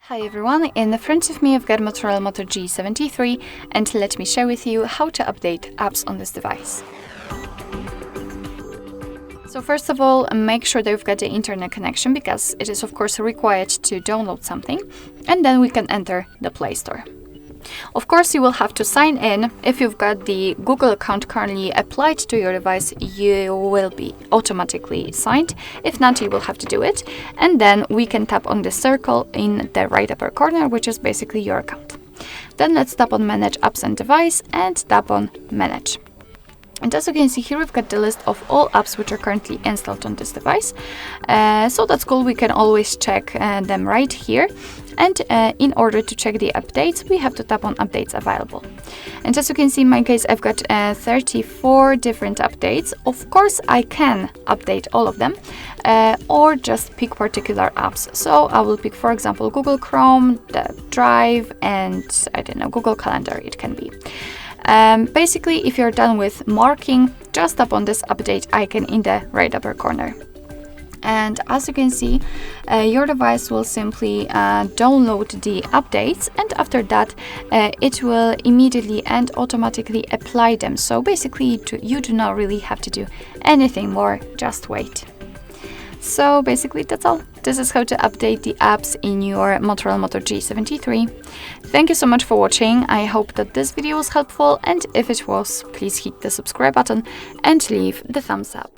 Hi everyone, in front of me I've got Motorola Moto G73 and let me share with you how to update apps on this device. So first of all, make sure that you've got the internet connection because it is of course required to download something, and then we can enter the Play Store. Of course, you will have to sign in. If you've got the Google account currently applied to your device, you will be automatically signed. If not, you will have to do it. And then we can tap on the circle in the right upper corner, which is basically your account. Then let's tap on Manage Apps and Device and tap on Manage. And as you can see here, we've got the list of all apps which are currently installed on this device. So that's cool, we can always check them right here. And in order to check the updates, we have to tap on Updates Available. And as you can see, in my case, I've got 34 different updates. Of course, I can update all of them or just pick particular apps. So I will pick, for example, Google Chrome, the Drive, and I don't know, Google Calendar it can be. Basically, if you're done with marking, just tap on this update icon in the right upper corner. And as you can see, your device will simply download the updates, and after that it will immediately and automatically apply them. So basically you do not really have to do anything more, just wait. So basically that's all. This is how to update the apps in your Motorola Moto G73. Thank you so much for watching. I hope that this video was helpful, and if it was, please hit the subscribe button and leave the thumbs up.